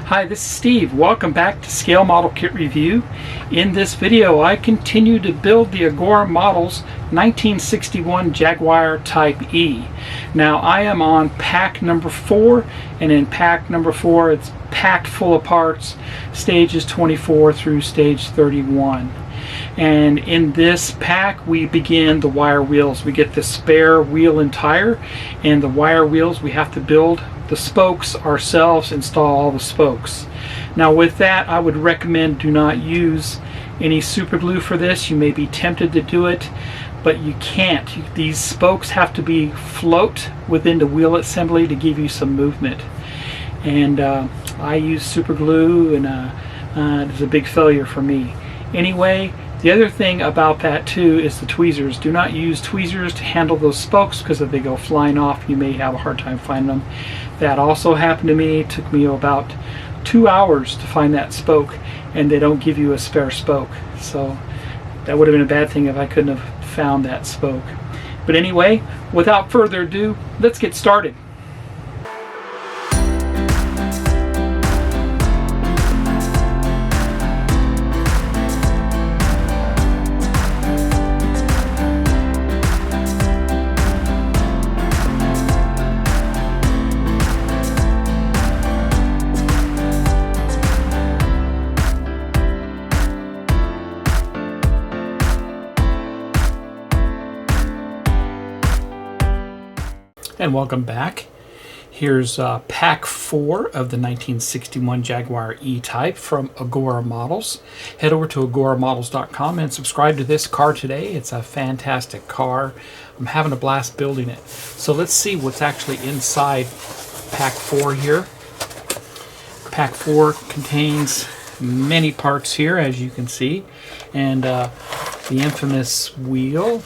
Hi, this is Steve. Welcome back to Scale Model Kit Review. In this video, I continue to build the Agora Models 1961 Jaguar Type E. Now, I am on pack number 4, and in pack number 4, it's packed full of parts, stages 24 through stage 31. And in this pack, we begin the wire wheels. We get the spare wheel and tire, and the wire wheels, we have to build the spokes ourselves, install all the spokes. Now with that, I would recommend do not use any super glue for this. You may be tempted to do it, but you can't. These spokes have to be float within the wheel assembly to give you some movement. And I use super glue, and it was a big failure for me. Anyway, the other thing about that too is the tweezers. Do not use tweezers to handle those spokes, because if they go flying off, you may have a hard time finding them. That also happened to me. It took me about 2 hours to find that spoke, and they don't give you a spare spoke. So that would have been a bad thing if I couldn't have found that spoke. But anyway, without further ado, let's get started. And welcome back. Here's pack 4 of the 1961 Jaguar E-Type from Agora Models. Head over to agoramodels.com and subscribe to this car today. It's a fantastic car. I'm having a blast building it. So let's see what's actually inside pack 4 here. Pack 4 contains many parts here, as you can see, and the infamous wheel.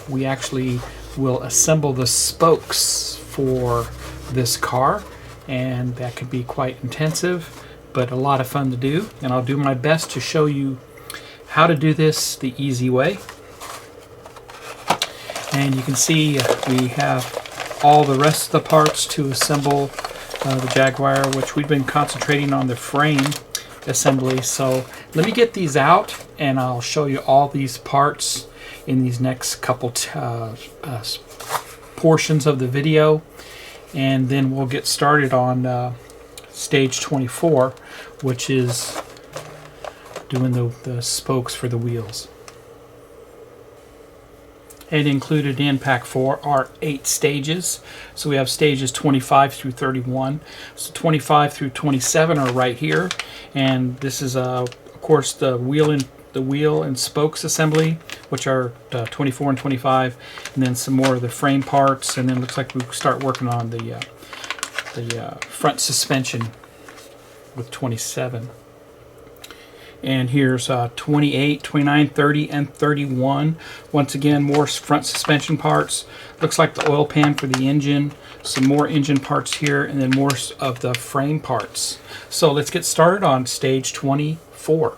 We actually will assemble the spokes for this car, and that could be quite intensive, but a lot of fun to do. And I'll do my best to show you how to do this the easy way. And you can see we have all the rest of the parts to assemble the Jaguar, which we've been concentrating on the frame assembly. So let me get these out, and I'll show you all these parts in these next couple portions of the video, and then we'll get started on stage 24, which is doing the spokes for the wheels. And included in pack 4 are 8 stages. So we have stages 25 through 31. So 25 through 27 are right here, and this is of course the wheel and spokes assembly, which are 24 and 25, and then some more of the frame parts, and then it looks like we start working on the front suspension with 27. And here's 28, 29, 30, and 31. Once again, more front suspension parts. Looks like the oil pan for the engine, some more engine parts here, and then more of the frame parts. So let's get started on stage 24.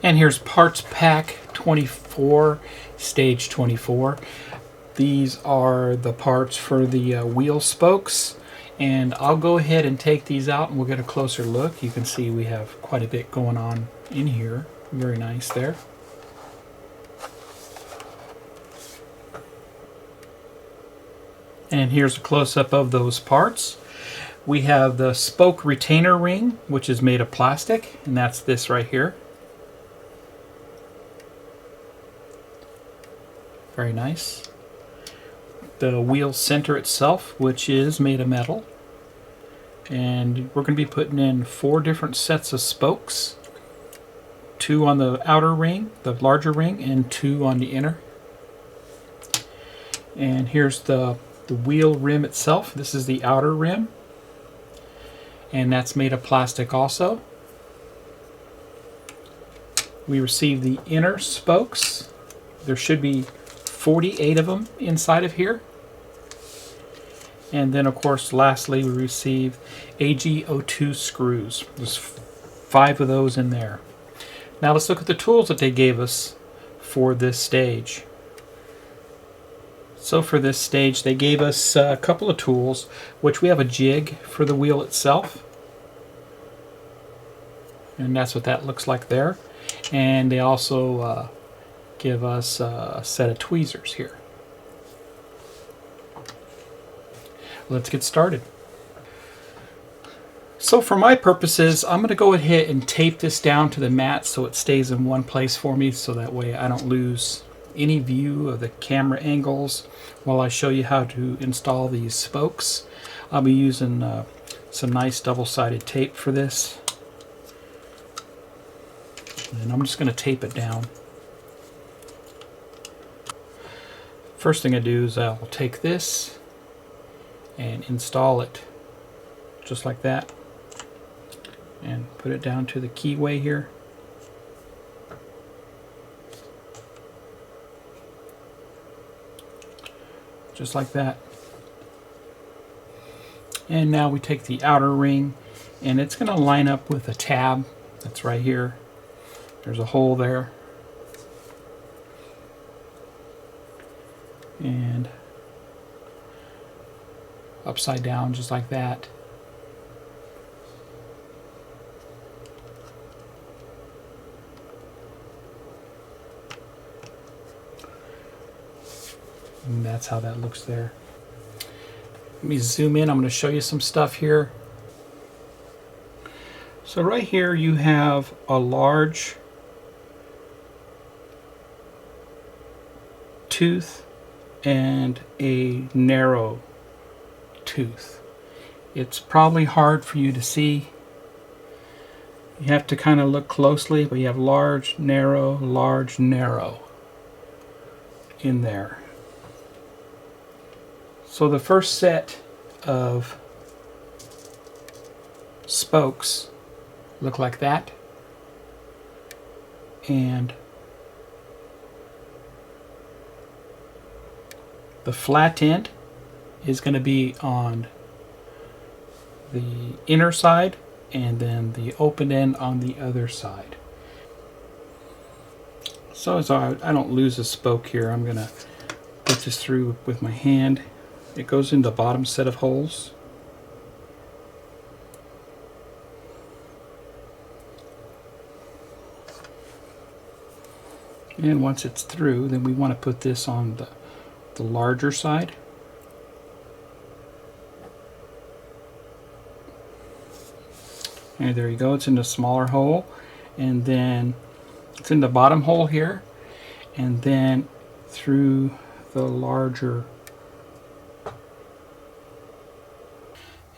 And here's parts pack 24, stage 24. These are the parts for the wheel spokes, and I'll go ahead and take these out and we'll get a closer look. You can see we have quite a bit going on in here. Very nice there. And here's a close-up of those parts. We have the spoke retainer ring, which is made of plastic, and that's this right here. Very nice. The wheel center itself, which is made of metal, and we're going to be putting in 4 different sets of spokes, 2 on the outer ring, the larger ring, and 2 on the inner. And here's the wheel rim itself. This is the outer rim, and that's made of plastic also. We received the inner spokes. There should be 48 of them inside of here. And then of course lastly we received AgO2 screws. There's 5 of those in there. Now let's look at the tools that they gave us for this stage. So for this stage they gave us a couple of tools, which we have a jig for the wheel itself. And that's what that looks like there. And they also give us a set of tweezers here. Let's get started. So for my purposes, I'm going to go ahead and tape this down to the mat so it stays in one place for me, so that way I don't lose any view of the camera angles while I show you how to install these spokes. I'll be using some nice double-sided tape for this. And I'm just going to tape it down. First thing I do is I'll take this and install it just like that, and put it down to the keyway here. Just like that. And now we take the outer ring, and it's going to line up with a tab that's right here. There's a hole there. And upside down just like that. And that's how that looks there. Let me zoom in. I'm going to show you some stuff here. So right here you have a large tooth and a narrow tooth. It's probably hard for you to see. You have to kind of look closely, but you have large, narrow in there. So the first set of spokes look like that, and the flat end is going to be on the inner side, and then the open end on the other side. So as I don't lose a spoke here, I'm going to put this through with my hand. It goes in the bottom set of holes. And once it's through, then we want to put this on the larger side. And there you go, it's in the smaller hole, and then it's in the bottom hole here, and then through the larger.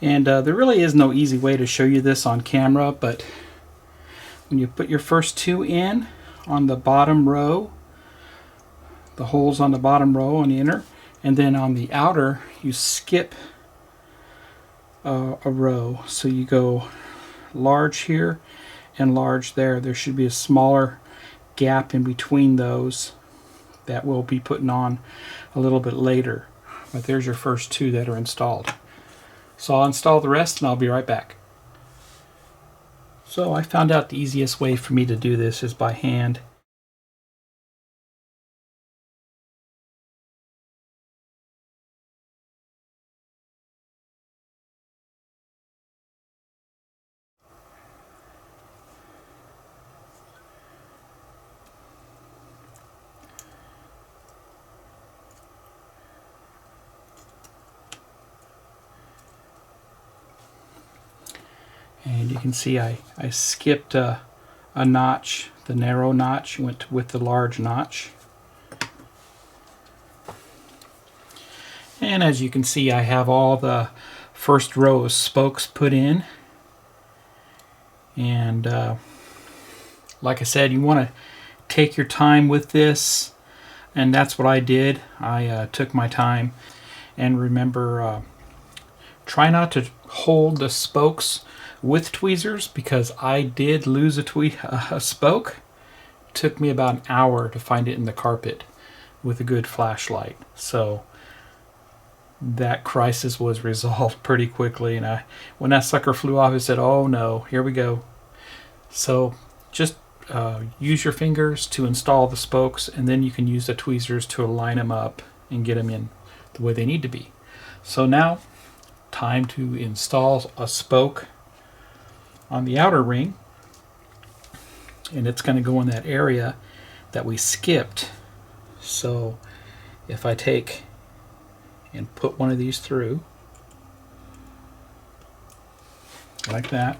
And there really is no easy way to show you this on camera, but when you put your first two in on the bottom row, the holes on the bottom row on the inner, and then on the outer you skip a row. So you go large here and large there. There should be a smaller gap in between those that we'll be putting on a little bit later. But there's your first two that are installed. So I'll install the rest and I'll be right back. So I found out the easiest way for me to do this is by hand. And you can see I skipped a notch, the narrow notch, went with the large notch. And as you can see, I have all the first row of spokes put in. And like I said, you want to take your time with this, and that's what I did. I took my time, and remember, try not to hold the spokes with tweezers, because I did lose a spoke. It took me about an hour to find it in the carpet with a good flashlight. So that crisis was resolved pretty quickly, and when that sucker flew off, I said, oh no, here we go. So just use your fingers to install the spokes, and then you can use the tweezers to line them up and get them in the way they need to be. So now, time to install a spoke on the outer ring, and it's going to go in that area that we skipped. So if I take and put one of these through like that,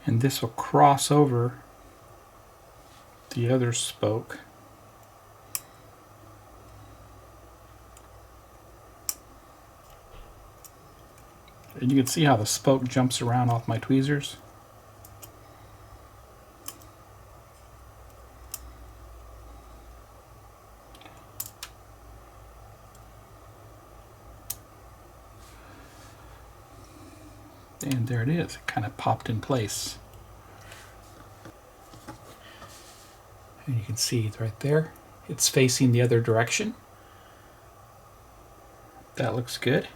and this will cross over the other spoke. And you can see how the spoke jumps around off my tweezers. And there it is. It kind of popped in place. And you can see right there, it's facing the other direction. That looks good.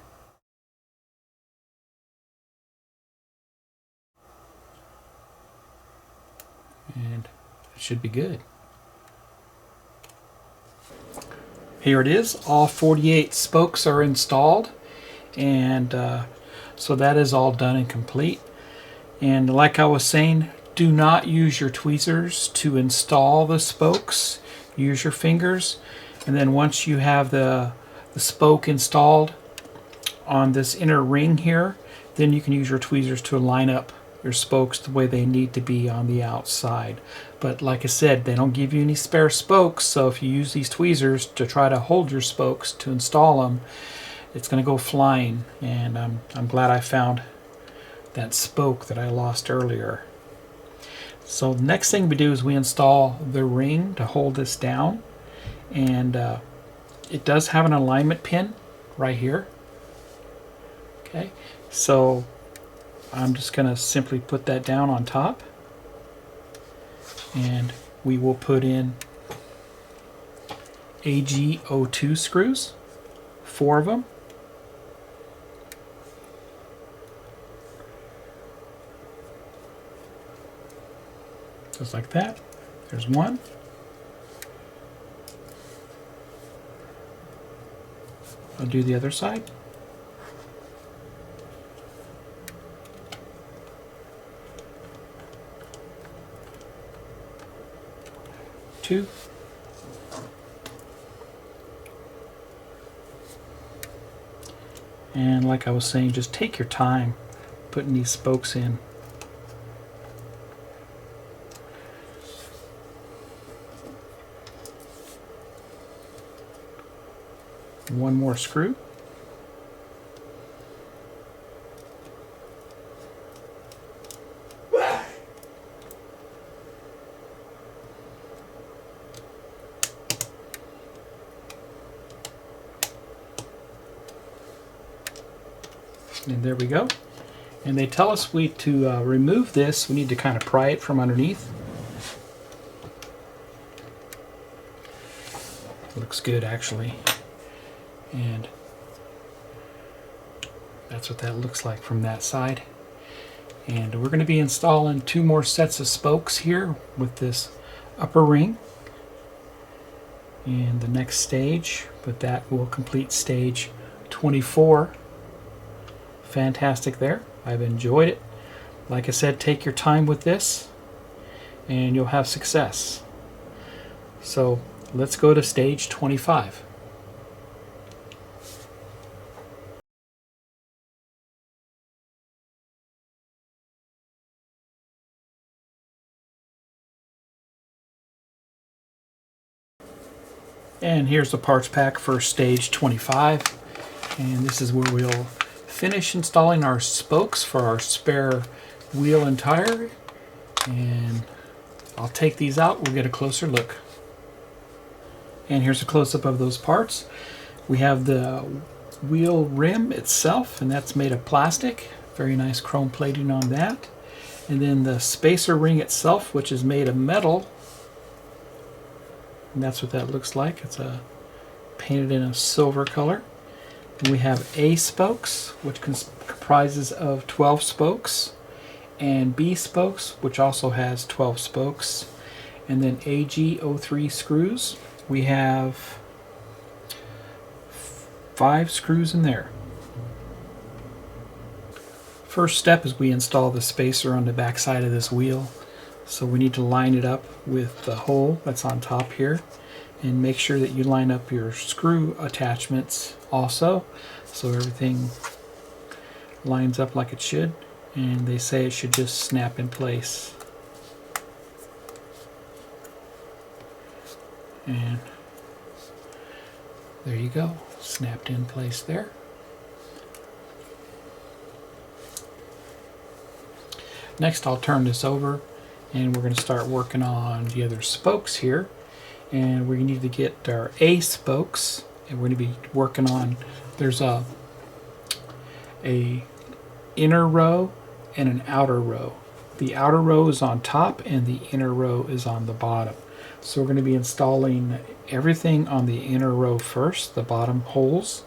And it should be good. Here it is. All 48 spokes are installed, and so that is all done and complete. And like I was saying, do not use your tweezers to install the spokes. Use your fingers, and then once you have the spoke installed on this inner ring here, then you can use your tweezers to line up your spokes the way they need to be on the outside. But like I said, they don't give you any spare spokes, so if you use these tweezers to try to hold your spokes to install them, it's going to go flying. And I'm glad I found that spoke that I lost earlier. So the next thing we do is we install the ring to hold this down, and it does have an alignment pin right here. Okay, so I'm just going to simply put that down on top, and we will put in AgO2 screws, 4 of them. Just like that. There's one. I'll do the other side. Two. And like I was saying, just take your time putting these spokes in. One more screw. And there we go. And they tell us to remove this, we need to kind of pry it from underneath. Looks good actually. And that's what that looks like from that side. And we're going to be installing 2 more sets of spokes here with this upper ring in the next stage, but that will complete stage 24. Fantastic there. I've enjoyed it. Like I said, take your time with this and you'll have success. So let's go to stage 25. And here's the parts pack for stage 25. And this is where we'll finish installing our spokes for our spare wheel and tire. And I'll take these out, we'll get a closer look. And here's a close-up of those parts. We have the wheel rim itself, and that's made of plastic. Very nice chrome plating on that. And then the spacer ring itself, which is made of metal, and that's what that looks like. It's painted in a silver color. And we have A spokes, which comprises of 12 spokes, and B spokes, which also has 12 spokes, and then AG03 screws. We have 5 screws in there. First step is we install the spacer on the back side of this wheel. So we need to line it up with the hole that's on top here, and make sure that you line up your screw attachments also, so everything lines up like it should. And they say it should just snap in place. And there you go, snapped in place there. Next I'll turn this over and we're going to start working on the other spokes here. And we need to get our A spokes, and we're going to be working on, there's a inner row and an outer row. The outer row is on top and the inner row is on the bottom. So we're going to be installing everything on the inner row first, the bottom holes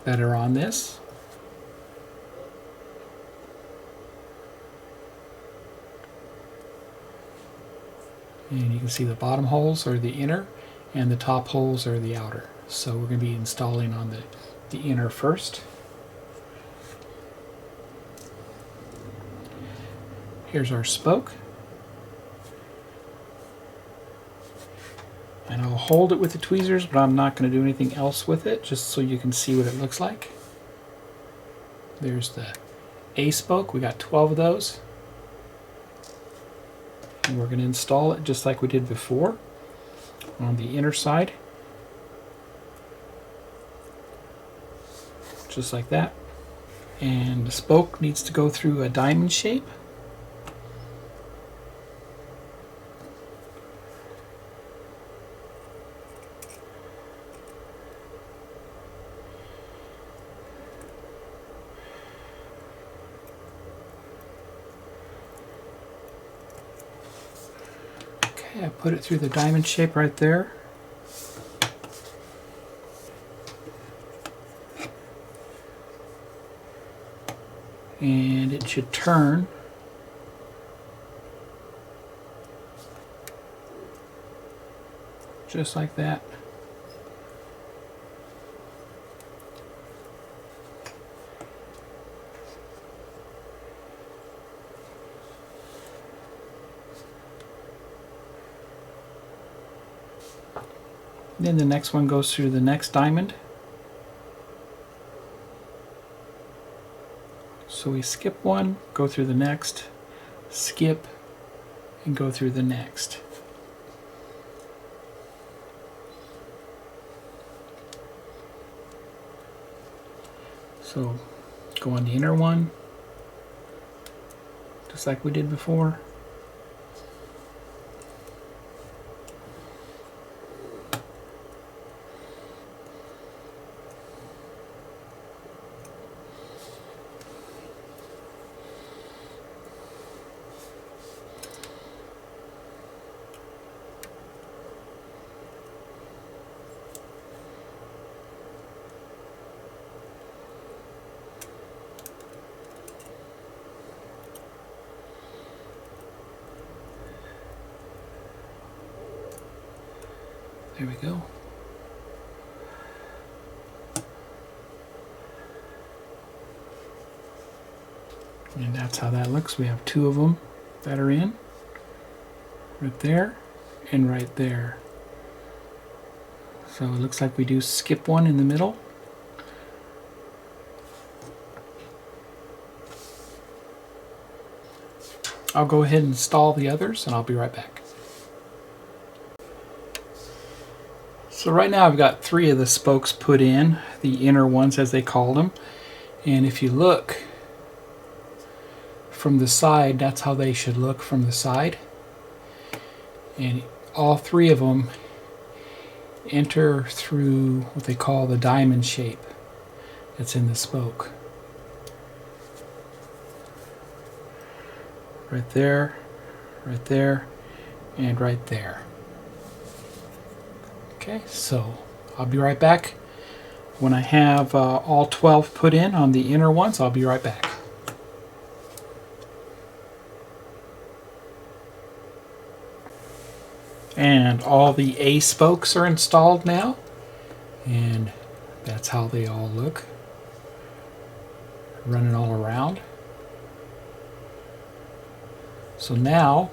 that are on this. And you can see the bottom holes are the inner and the top holes are the outer. So we're going to be installing on the inner first. Here's our spoke. And I'll hold it with the tweezers, but I'm not going to do anything else with it, just so you can see what it looks like. There's the A spoke. We got 12 of those. And we're going to install it just like we did before on the inner side. Just like that. And the spoke needs to go through a diamond shape. I put it through the diamond shape right there. And it should turn just like that. Then the next one goes through the next diamond. So we skip one, go through the next, skip, and go through the next. So go on the inner one, just like we did before. There we go. And that's how that looks. We have 2 of them that are in. Right there and right there. So it looks like we do skip one in the middle. I'll go ahead and install the others and I'll be right back. So right now I've got 3 of the spokes put in, the inner ones as they called them. And if you look from the side, that's how they should look from the side. And all 3 of them enter through what they call the diamond shape that's in the spoke. right there, and right there. Okay, so I'll be right back. When I have all 12 put in on the inner ones, I'll be right back. And all the A spokes are installed now, and that's how they all look, running all around. So now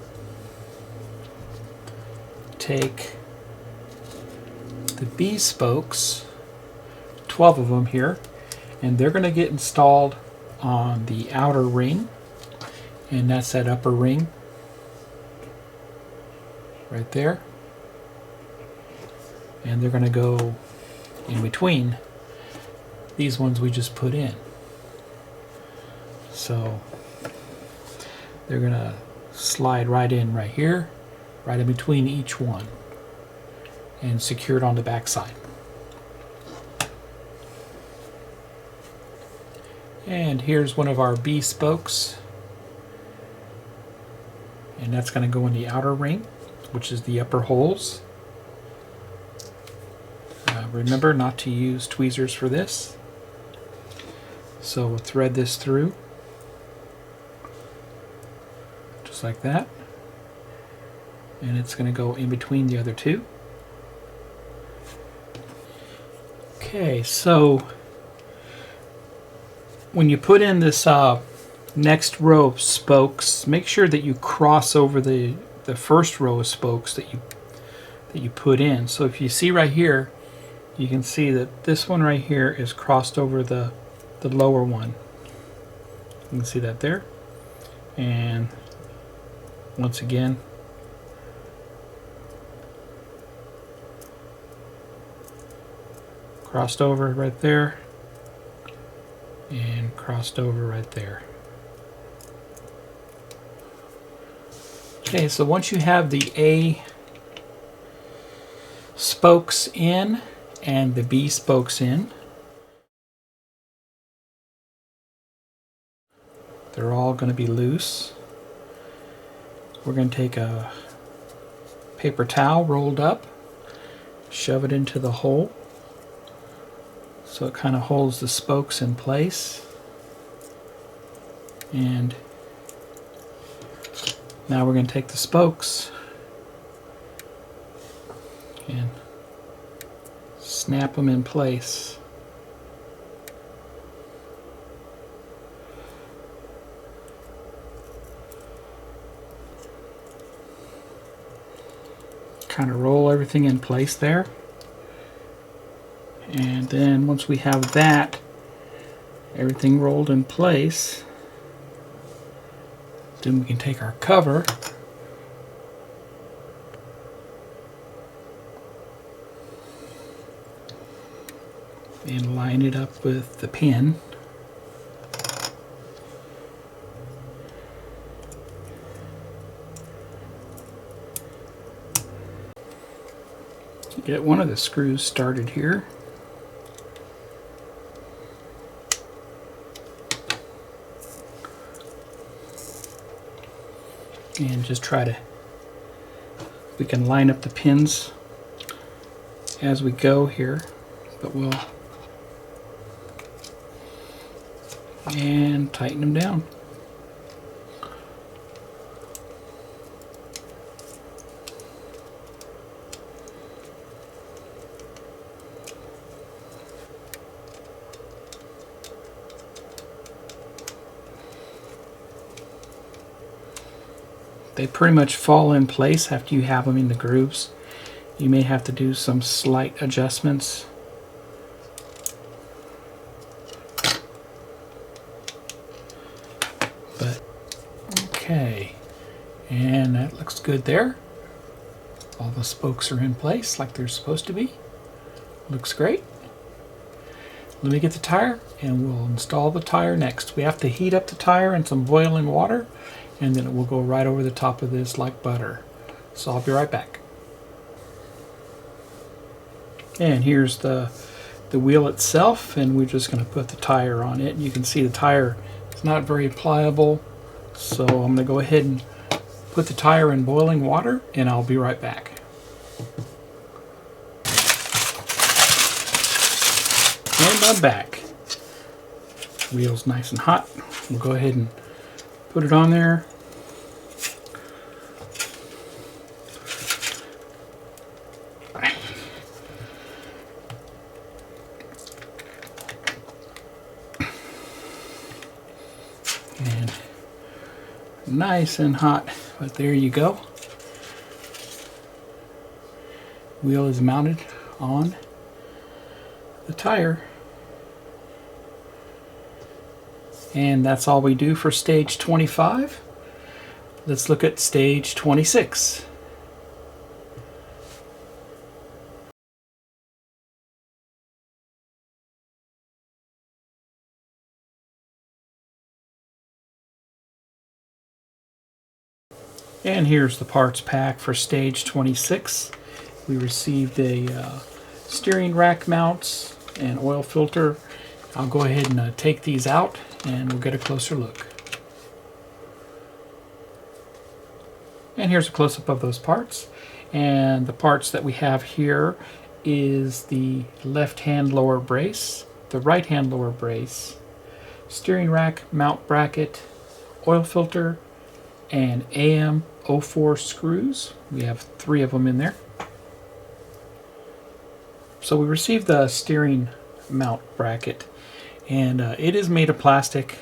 take the B spokes, 12 of them here, and they're going to get installed on the outer ring, and that's that upper ring right there, and they're going to go in between these ones we just put in. So they're going to slide right in right here, right in between each one, and secure it on the back side. And here's one of our B spokes, and that's going to go in the outer ring, which is the upper holes. Remember not to use tweezers for this. So we'll thread this through, just like that, and it's going to go in between the other two. Okay, so when you put in this next row of spokes, make sure that you cross over the first row of spokes that you put in. So if you see right here, you can see that this one right here is crossed over the lower one. You can see that there. And once again, crossed over right there, and crossed over right there. Okay, so once you have the A spokes in and the B spokes in, they're all going to be loose. We're going to take a paper towel rolled up, shove it into the hole so it kind of holds the spokes in place. And now we're going to take the spokes and snap them in place. Kind of roll everything in place there. And then once we have that, everything rolled in place, then we can take our cover and line it up with the pin. Get one of the screws started here. And just try to, we can line up the pins as we go here, but we'll, and tighten them down. They pretty much fall in place after you have them in the grooves. You may have to do some slight adjustments. But okay, and that looks good there. All the spokes are in place like they're supposed to be. Looks great. Let me get the tire and we'll install the tire next. We have to heat up the tire in some boiling water, and then it will go right over the top of this like butter. So I'll be right back. And here's the wheel itself, and we're just going to put the tire on it. You can see the tire is not very pliable, So I'm going to go ahead and put the tire in boiling water, and I'll be right back. And I'm back. Wheel's nice and hot. We'll go ahead and put it on there. And nice and hot, but there you go. Wheel is mounted on the tire. And that's all we do for stage 25. Let's look at stage 26. And here's the parts pack for stage 26. We received a steering rack mounts and oil filter. I'll go ahead and take these out and we'll get a closer look. And here's a close-up of those parts. And the parts that we have here is the left-hand lower brace, the right-hand lower brace, steering rack mount bracket, oil filter, and AM04 screws. We have 3 of them in there. So we received the steering mount bracket, and it is made of plastic,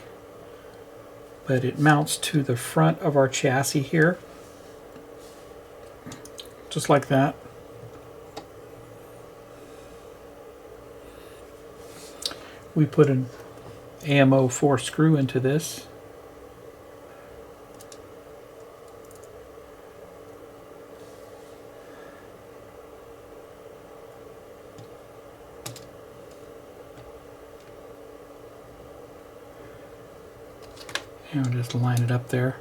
but it mounts to the front of our chassis here, just like that. We put an AM04 screw into this. And we'll just line it up there.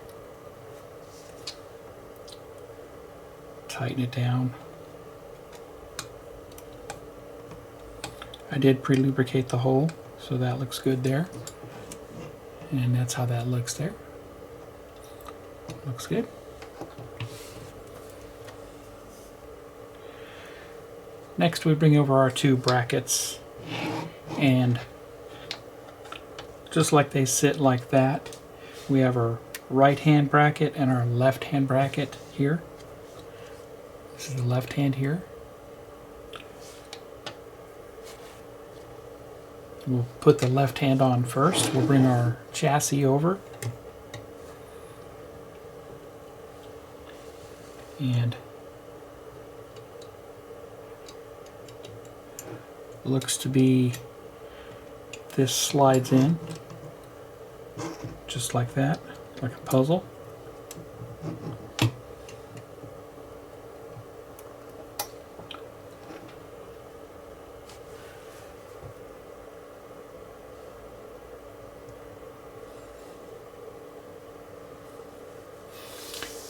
Tighten it down. I did pre-lubricate the hole, so that looks good there. And that's how that looks there. Looks good. Next we bring over our 2 brackets, and just like they sit like that, we have our right hand bracket and our left hand bracket here. This is the left hand here. We'll put the left hand on first. We'll bring our chassis over. And looks to be, this slides in just like that, like a puzzle.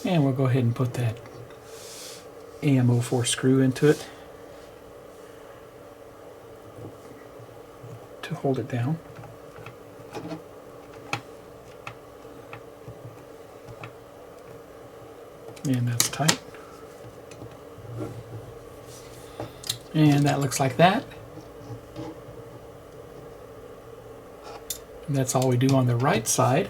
And we'll go ahead and put that AM04 screw into it to hold it down. And that's tight. And that looks like that. And that's all we do on the right side.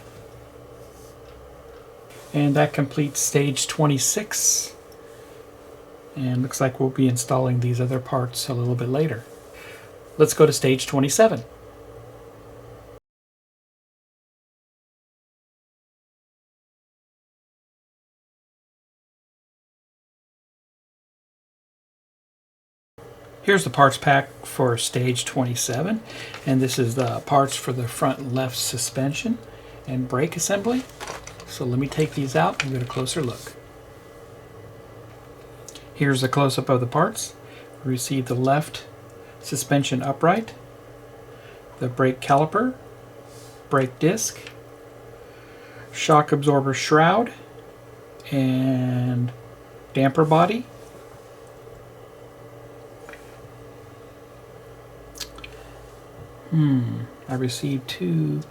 And that completes stage 26. And looks like we'll be installing these other parts a little bit later. Let's go to stage 27. Here's the parts pack for stage 27, and this is the parts for the front left suspension and brake assembly. So let me take these out and get a closer look. Here's a close-up of the parts. We received the left suspension upright, the brake caliper, brake disc, shock absorber shroud, and damper body. I received 2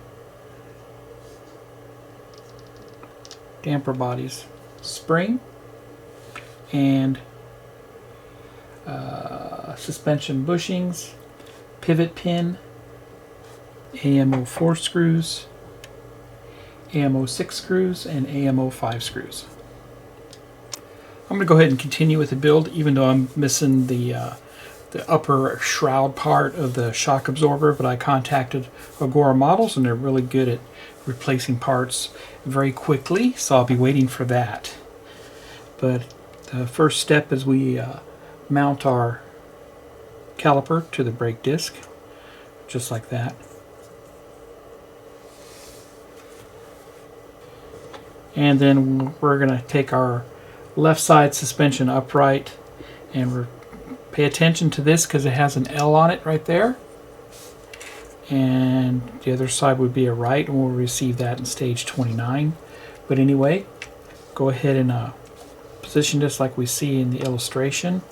damper bodies, spring, and suspension bushings, pivot pin, AMO4 screws, AMO6 screws, and AMO5 screws. I'm going to go ahead and continue with the build, even though I'm missing the upper shroud part of the shock absorber, but I contacted Agora Models and they're really good at replacing parts very quickly, so I'll be waiting for that. But the first step is we mount our caliper to the brake disc, just like that. And then we're going to take our left side suspension upright, and pay attention to this because it has an L on it right there. And the other side would be a right, and we'll receive that in stage 29. But anyway, go ahead and position this like we see in the illustration.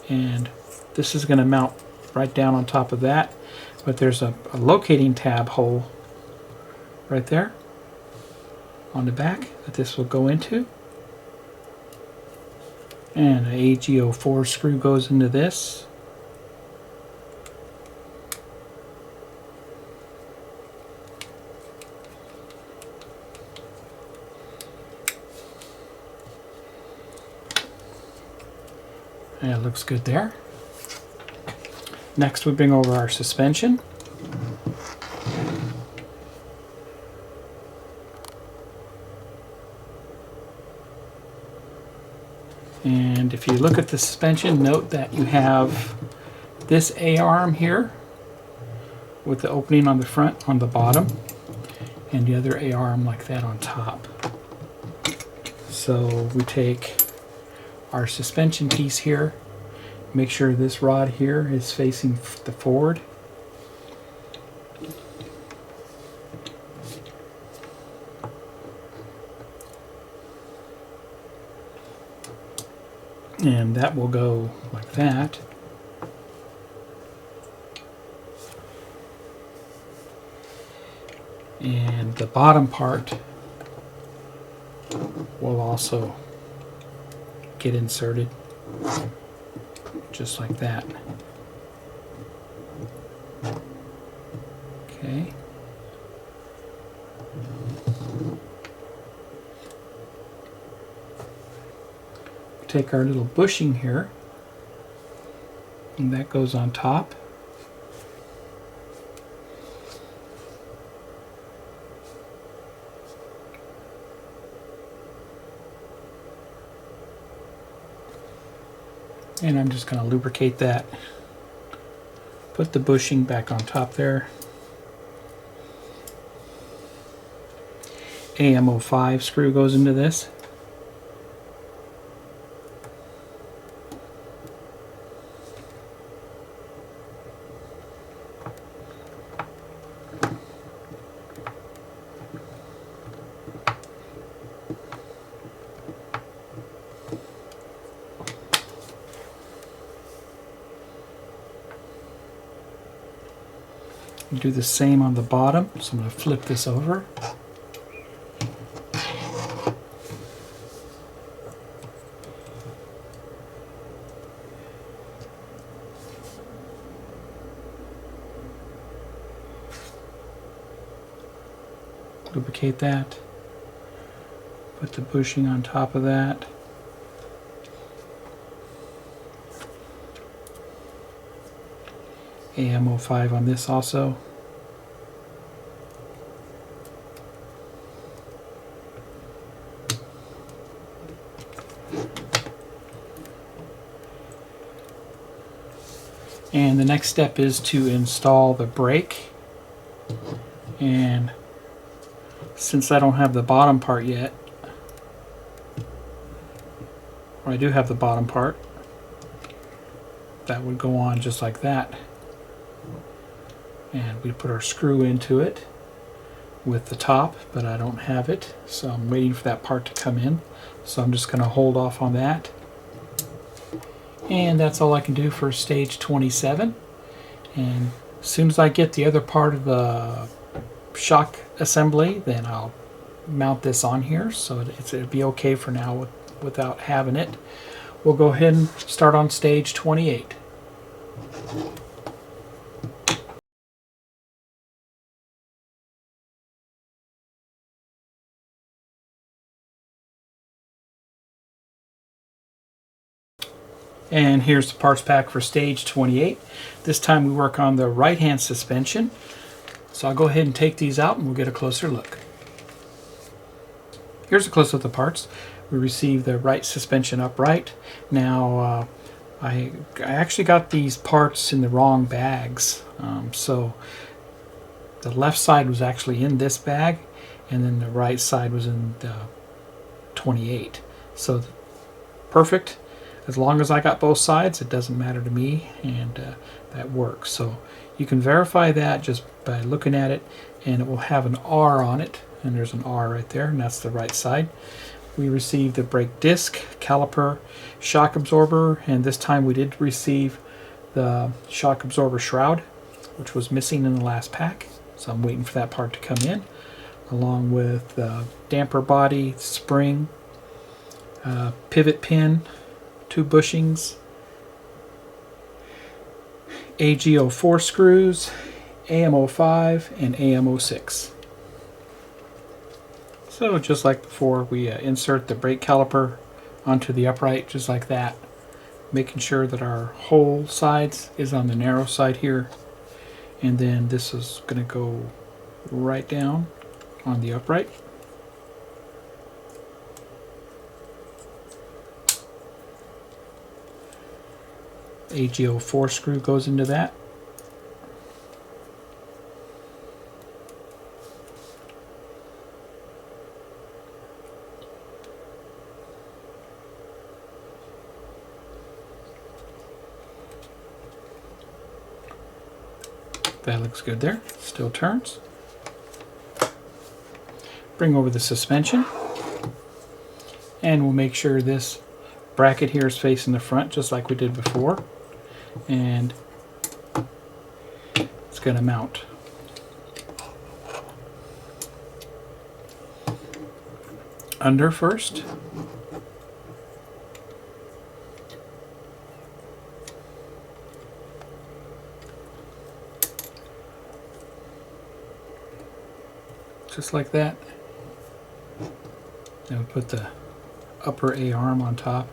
And this is going to mount right down on top of that. But there's a locating tab hole right there on the back that this will go into. And an AGO4 screw goes into this. And it looks good there. Next we bring over our suspension. And if you look at the suspension, note that you have this A-arm here with the opening on the front, on the bottom, and the other A-arm like that on top. So we take our suspension piece here, make sure this rod here is facing the forward. And that will go like that. And the bottom part will also get inserted just like that. Okay. Take our little bushing here, and that goes on top. And I'm just going to lubricate that. Put the bushing back on top there. AMO5 screw goes into this. Do the same on the bottom, so I'm going to flip this over. Lubricate that. Put the bushing on top of that. AMO5 on this also. And the next step is to install the brake. And since I don't have the bottom part yet, or I do have the bottom part, that would go on just like that. And we put our screw into it with the top, but I don't have it, so I'm waiting for that part to come in. So I'm just going to hold off on that. And that's all I can do for stage 27. And as soon as I get the other part of the shock assembly, then I'll mount this on here, so it'll be okay for now without having it. We'll go ahead and start on stage 28. And here's the parts pack for stage 28. This time we work on the right hand suspension. So I'll go ahead and take these out and we'll get a closer look. Here's a close-up of the parts. We received the right suspension upright. Now I actually got these parts in the wrong bags. So the left side was actually in this bag, and then the right side was in the 28. So perfect. As long as I got both sides, it doesn't matter to me, and that works. So you can verify that just by looking at it, and it will have an R on it, and there's an R right there, and that's the right side. We received the brake disc, caliper, shock absorber, and this time we did receive the shock absorber shroud, which was missing in the last pack. So I'm waiting for that part to come in, along with the damper body, spring, pivot pin, 2 bushings, AGO4 screws, AM05, and AM06. So just like before, we insert the brake caliper onto the upright just like that, making sure that our whole sides is on the narrow side here, and then this is going to go right down on the upright. AGO4 screw goes into that. That looks good there. Still turns. Bring over the suspension, and we'll make sure this bracket here is facing the front just like we did before, and it's going to mount. Under first. Just like that. Then we put the upper A arm on top.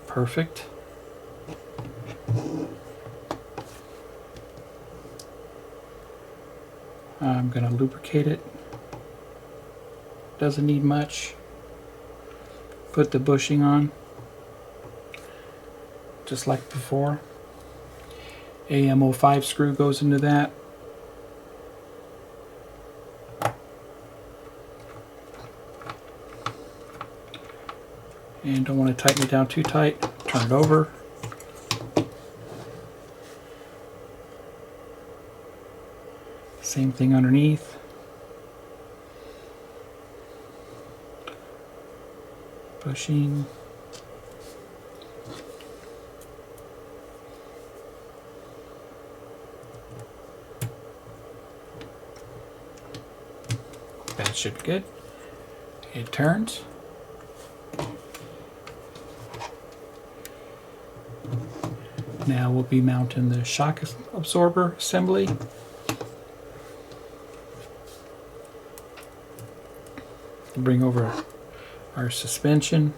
Perfect. I'm going to lubricate it. Doesn't need much. Put the bushing on, just like before. AM05 screw goes into that. And don't want to tighten it down too tight. Turn it over. Same thing underneath. Bushing. That should be good. It turns. Now we'll be mounting the shock absorber assembly. Bring over our suspension.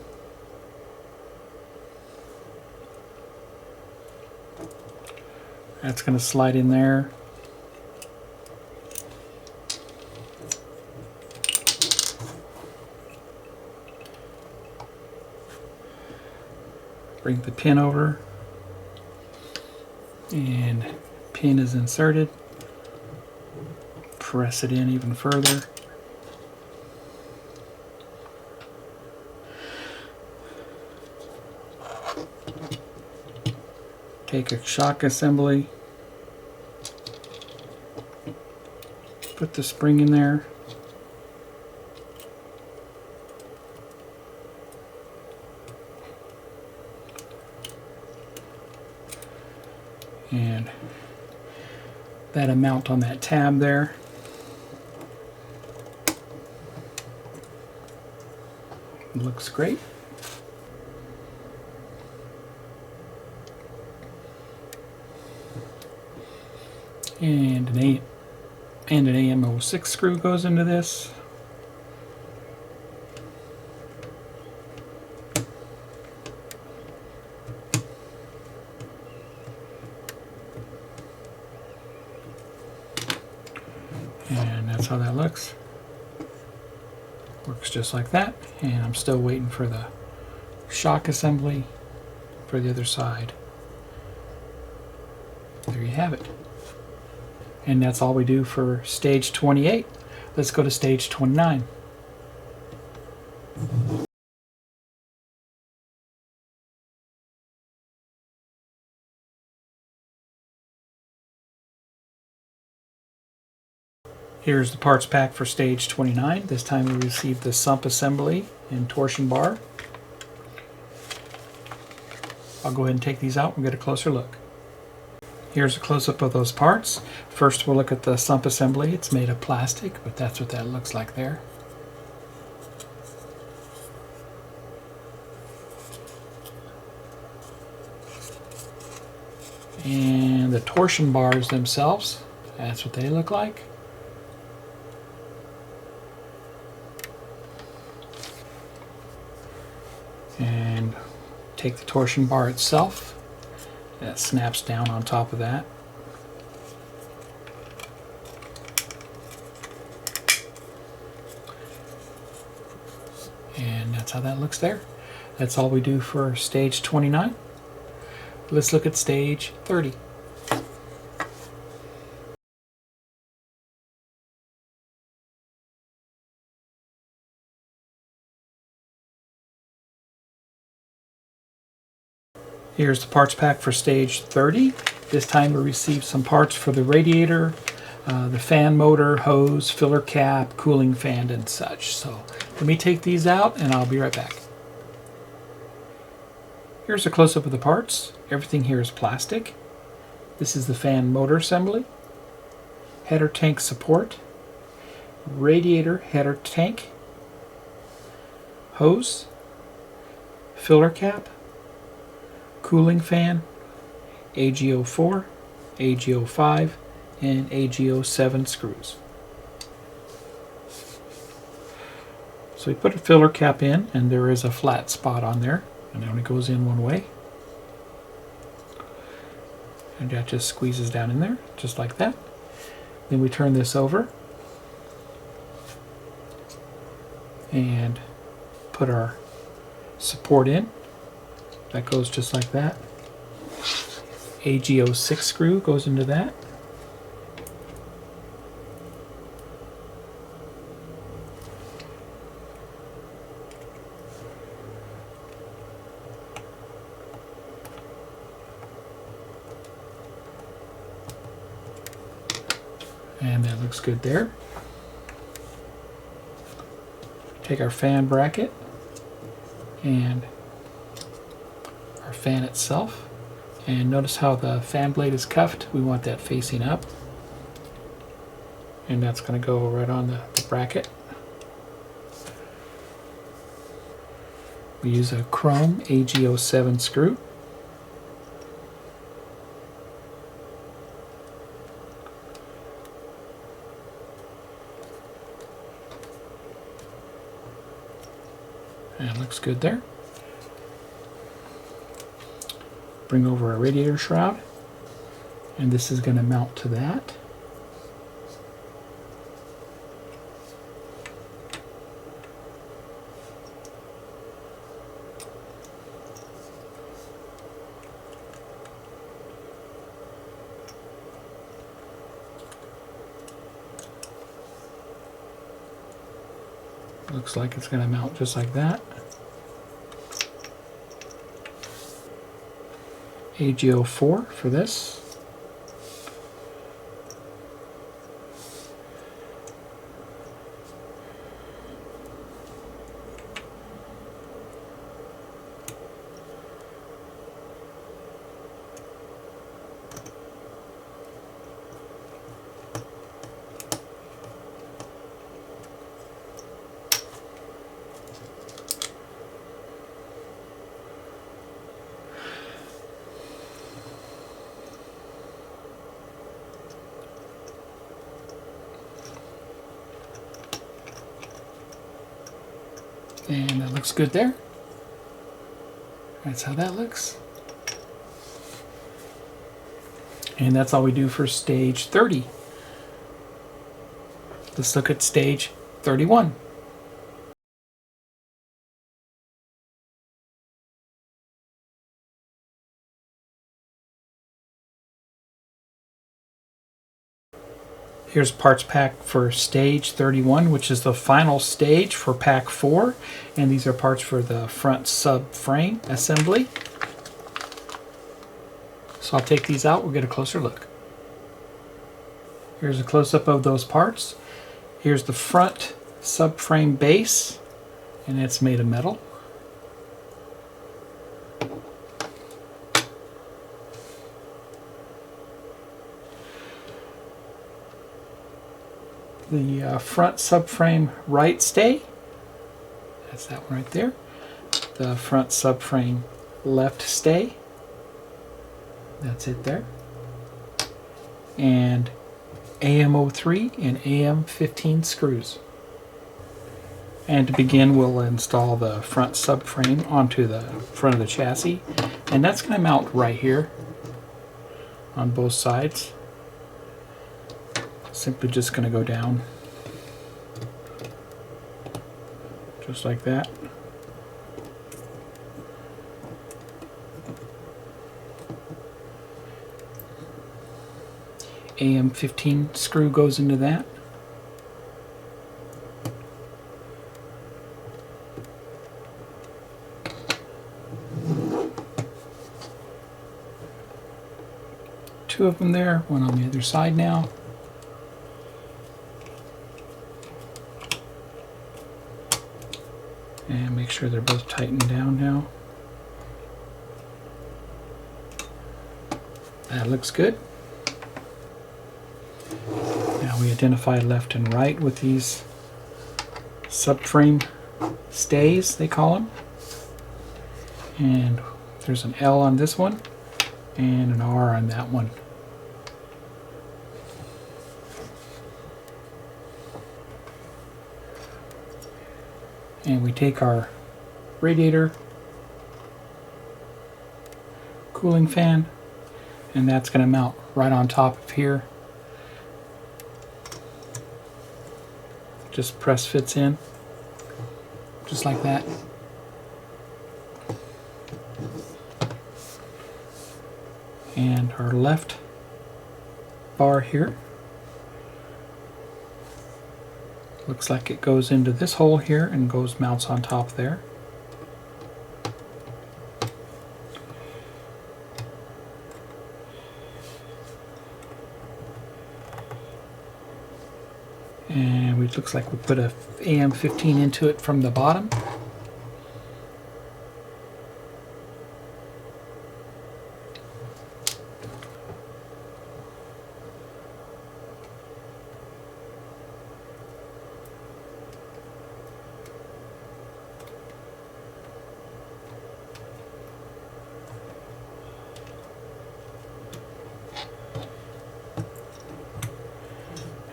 That's going to slide in there. Bring the pin over. And pin is inserted. Press it in even further. Take a shock assembly. Put the spring in there. And that'll mount on that tab there. It looks great. And an AM06 screw goes into this. And that's how that looks. Works just like that. And I'm still waiting for the shock assembly for the other side. There you have it. And that's all we do for stage 28. Let's go to stage 29. Here's the parts pack for stage 29. This time we received the Sump assembly and torsion bar. I'll go ahead and take these out and get a closer look. Here's a close-up of those parts. First we'll look at the Sump assembly. It's made of plastic, but that's what that looks like there. And the torsion bars themselves, that's what they look like. And take the torsion bar itself. That snaps down on top of that. And that's how that looks there. That's all we do for stage 29. Let's look at stage 30. Here's the parts pack for stage 30. This time we received some parts for the radiator, the fan motor, hose, filler cap, cooling fan, and such. So let me take these out and I'll be right back. Here's a close-up of the parts. Everything here is plastic. This is the fan motor assembly, header tank support, radiator header tank, hose, filler cap, cooling fan, AGO4, AGO5, and AGO7 screws. So we put a filler cap in, and there is a flat spot on there, and it only goes in one way. And that just squeezes down in there, just like that. Then we turn this over and put our support in. That goes just like that. AGO6 screw goes into that. And that looks good there. Take our fan bracket and our fan itself, and notice how the fan blade is cuffed. We want that facing up, and that's going to go right on the bracket. We use a chrome AGO7 screw. And it looks good there. Bring over a radiator shroud, and this is going to mount to that. Looks like it's going to mount just like that. AGO4 for this. looks good there. That's how that looks. And that's all we do for stage 30. Let's look at stage 31. Here's parts pack for stage 31, which is the final stage for pack 4. And these are parts for the front subframe assembly. So I'll take these out, we'll get a closer look. Here's a close-up of those parts. Here's the front subframe base, and it's made of metal. The front subframe right stay, that's that one right there. The front subframe left stay, that's it there. And AM03 and AM15 screws. And to begin, we'll install the front subframe onto the front of the chassis, and that's going to mount right here on both sides. Simply just going to go down just like that. AM15 screw goes into that. Two of them there, one on the other side now. And make sure they're both tightened down now. That looks good. Now we identify left and right with these subframe stays, they call them. And there's an L on this one and an R on that one. And we take our radiator cooling fan, and that's going to mount right on top of here. Just press fits in, just like that. And our left bar here looks like it goes into this hole here and mounts on top there. And it looks like we put a AM15 into it from the bottom.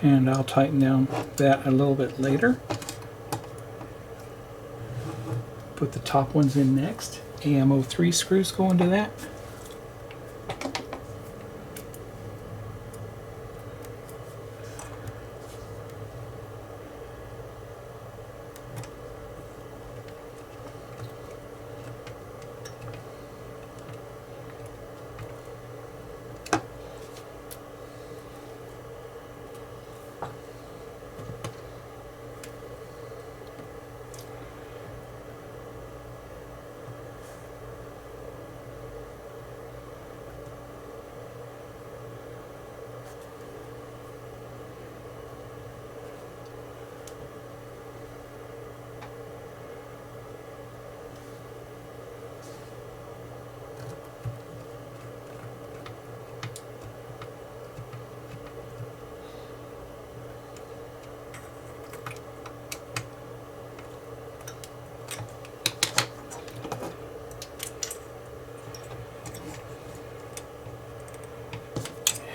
And I'll tighten down that a little bit later. Put the top ones in next. AM03 screws go into that.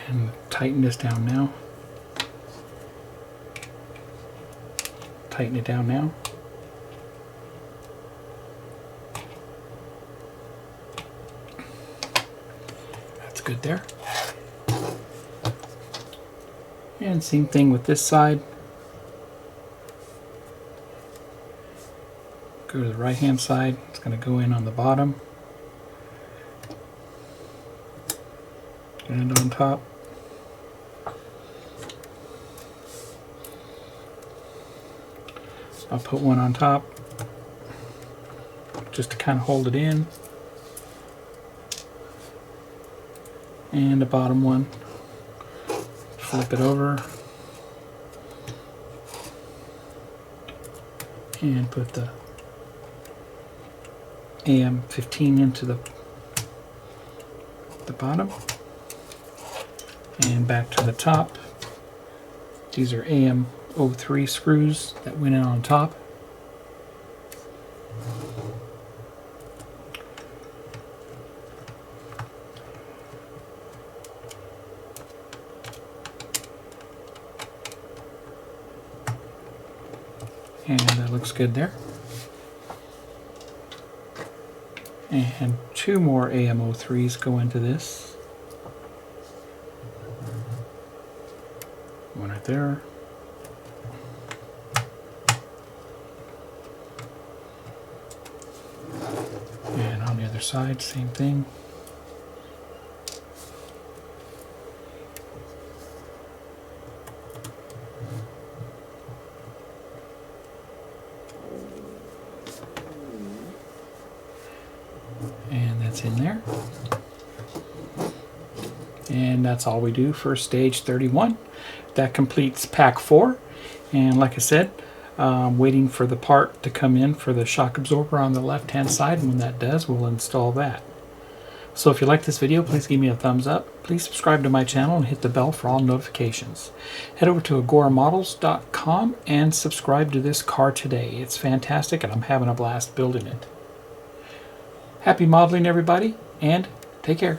And tighten this down now. Tighten it down now. good there. And same thing with this side. Go to the right hand side. It's going to go in on the bottom and on top. I'll put one on top just to kind of hold it in, and the bottom one, flip it over and put the AM15 into the bottom and back to the top. These are AM03 screws that went in on top. And that looks good there. And two more AM03s go into this. One right there. And on the other side, same thing. And that's in there. And that's all we do for stage 31. That completes pack 4. And like I said, waiting for the part to come in for the shock absorber on the left hand side, and when that does, we'll install that. So if you like this video, please give me a thumbs up. Please subscribe to my channel and hit the bell for all notifications. Head over to agoramodels.com and subscribe to this car today. It's fantastic and I'm having a blast building it. Happy modeling, everybody, and take care.